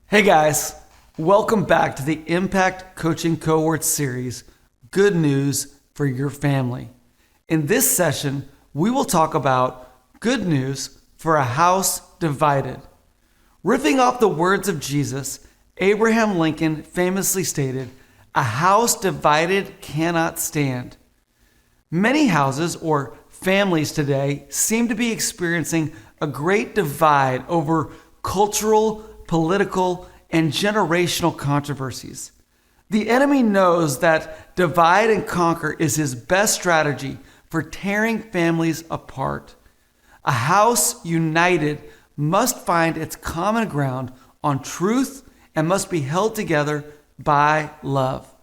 Hey guys, welcome back to the Impact Coaching Cohort series, Good News for Your Family. In this session, we will talk about good news for a house divided. Riffing off the words of Jesus, Abraham Lincoln famously stated, "A house divided cannot stand." Many houses or families today seem to be experiencing a great divide over cultural, political, and generational controversies. The enemy knows that divide and conquer is his best strategy for tearing families apart. A house united must find its common ground on truth and must be held together by love.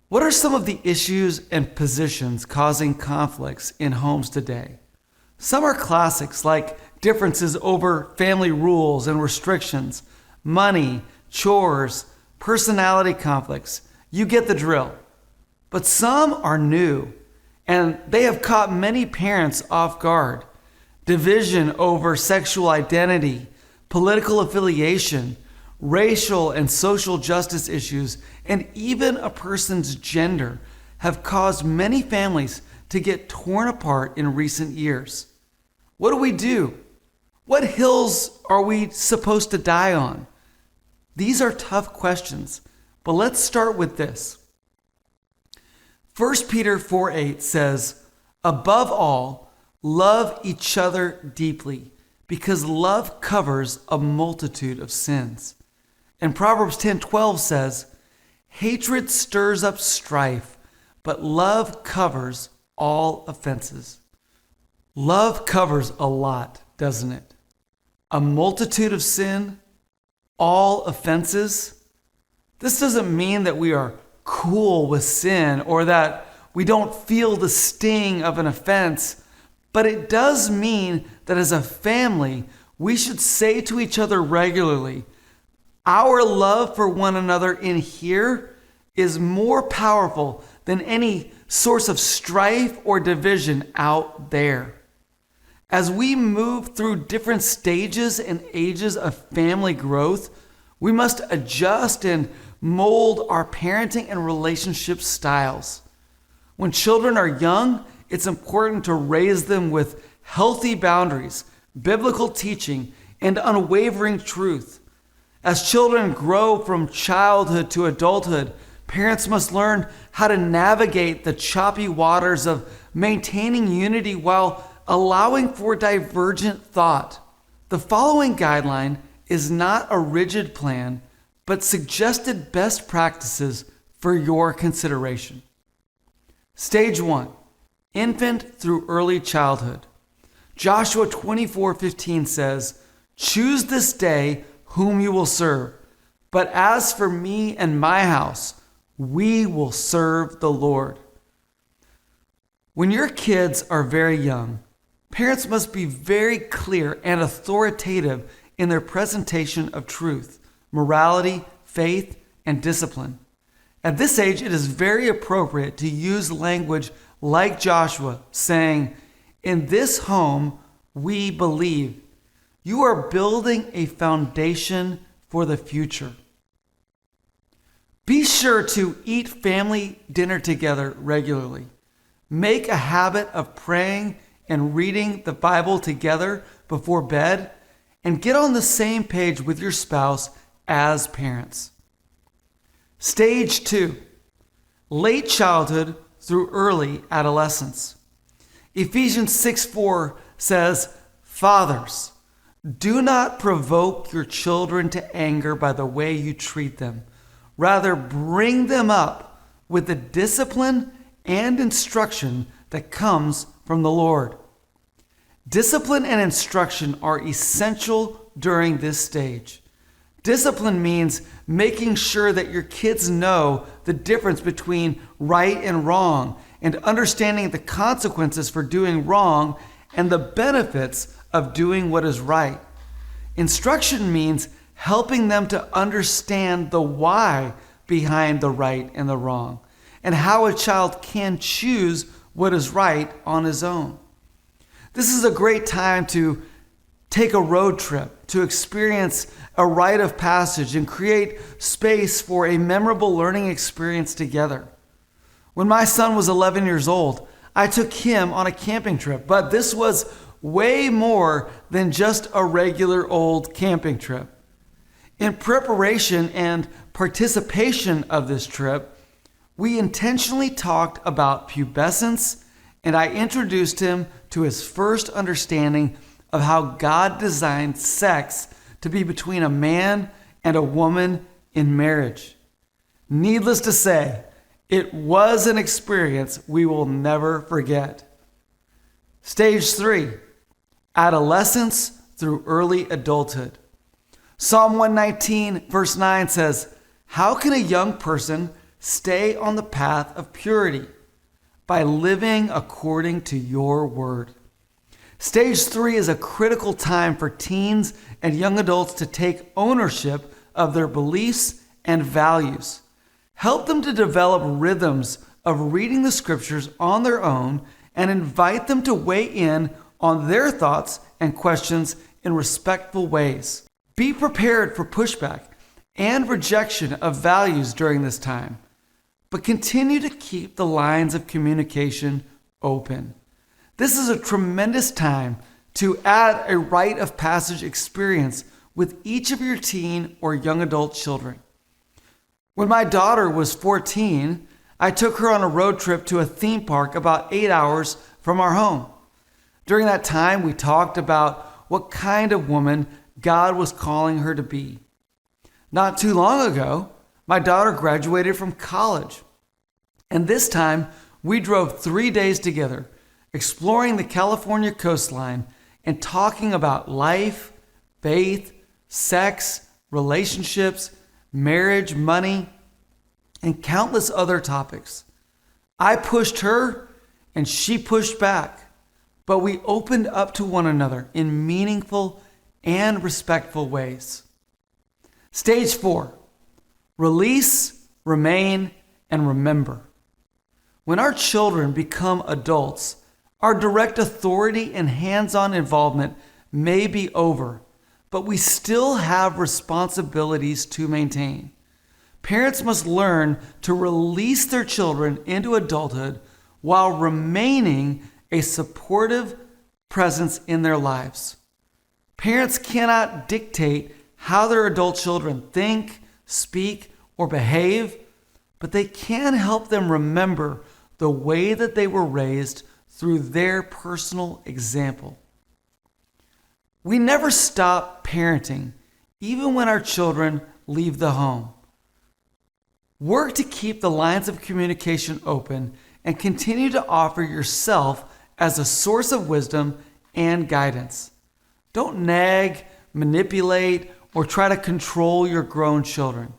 What are some of the issues and positions causing conflicts in homes today? Some are classics like differences over family rules and restrictions, money, chores, personality conflicts. You get the drill. But some are new, and they have caught many parents off guard. Division over sexual identity, political affiliation, racial and social justice issues, and even a person's gender have caused many families to get torn apart in recent years. What do? What hills are we supposed to die on? These are tough questions, but let's start with this. 1 Peter 4:8 says, "Above all, love each other deeply, because love covers a multitude of sins." And Proverbs 10:12 says, "Hatred stirs up strife, but love covers all offenses." Love covers a lot, doesn't it? A multitude of sin, all offenses. This doesn't mean that we are cool with sin or that we don't feel the sting of an offense, but it does mean that as a family, we should say to each other regularly, our love for one another in here is more powerful than any source of strife or division out there. As we move through different stages and ages of family growth, we must adjust and mold our parenting and relationship styles. When children are young, it's important to raise them with healthy boundaries, biblical teaching, and unwavering truth. As children grow from childhood to adulthood, parents must learn how to navigate the choppy waters of maintaining unity while allowing for divergent thought. The following guideline is not a rigid plan, but suggested best practices for your consideration. Stage 1, infant through early childhood. Joshua 24:15 says, "Choose this day whom you will serve, but as for me and my house, we will serve the Lord." When your kids are very young, parents must be very clear and authoritative in their presentation of truth, morality, faith, and discipline. At this age, it is very appropriate to use language like Joshua, saying, "In this home, we believe." You are building a foundation for the future. Be sure to eat family dinner together regularly. Make a habit of praying and reading the Bible together before bed, and get on the same page with your spouse as parents. Stage 2, late childhood through early adolescence. Ephesians 6:4 says, "Fathers, do not provoke your children to anger by the way you treat them. Rather, bring them up with the discipline and instruction that comes from the Lord." Discipline and instruction are essential during this stage. Discipline means making sure that your kids know the difference between right and wrong and understanding the consequences for doing wrong and the benefits of doing what is right. Instruction means helping them to understand the why behind the right and the wrong, and how a child can choose what is right on his own. This is a great time to take a road trip to experience a rite of passage and create space for a memorable learning experience together. When my son was 11 years old, I took him on a camping trip, but this was way more than just a regular old camping trip. In preparation and participation of this trip, we intentionally talked about pubescence, and I introduced him to his first understanding of how God designed sex to be between a man and a woman in marriage. Needless to say, it was an experience we will never forget. Stage 3, adolescence through early adulthood. Psalm 119, verse 9 says, "How can a young person stay on the path of purity? By living according to your word." Stage 3 is a critical time for teens and young adults to take ownership of their beliefs and values. Help them to develop rhythms of reading the scriptures on their own and invite them to weigh in on their thoughts and questions in respectful ways. Be prepared for pushback and rejection of values during this time, but continue to keep the lines of communication open. This is a tremendous time to add a rite of passage experience with each of your teen or young adult children. When my daughter was 14, I took her on a road trip to a theme park about 8 hours from our home. During that time, we talked about what kind of woman God was calling her to be. Not too long ago, my daughter graduated from college. And this time, we drove 3 days together, exploring the California coastline and talking about life, faith, sex, relationships, marriage, money, and countless other topics. I pushed her and she pushed back, but we opened up to one another in meaningful and respectful ways. Stage 4, release, remain, and remember. When our children become adults, our direct authority and hands-on involvement may be over, but we still have responsibilities to maintain. Parents must learn to release their children into adulthood while remaining a supportive presence in their lives. Parents cannot dictate how their adult children think, speak, or behave, but they can help them remember the way that they were raised through their personal example. We never stop parenting, even when our children leave the home. Work to keep the lines of communication open and continue to offer yourself as a source of wisdom and guidance. Don't nag, manipulate, or try to control your grown children.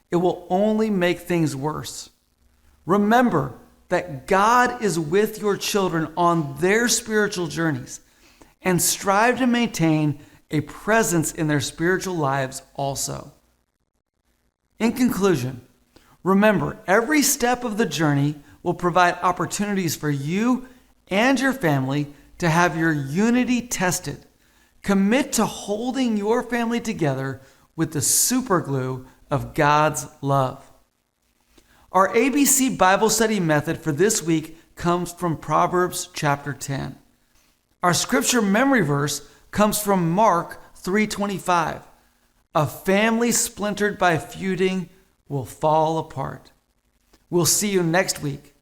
It will only make things worse. Remember that God is with your children on their spiritual journeys, and strive to maintain a presence in their spiritual lives also. In conclusion, remember, every step of the journey will provide opportunities for you and your family to have your unity tested. Commit to holding your family together with the superglue of God's love. Our ABC Bible study method for this week comes from Proverbs chapter 10. Our scripture memory verse comes from Mark 3:25. A family splintered by feuding will fall apart. We'll see you next week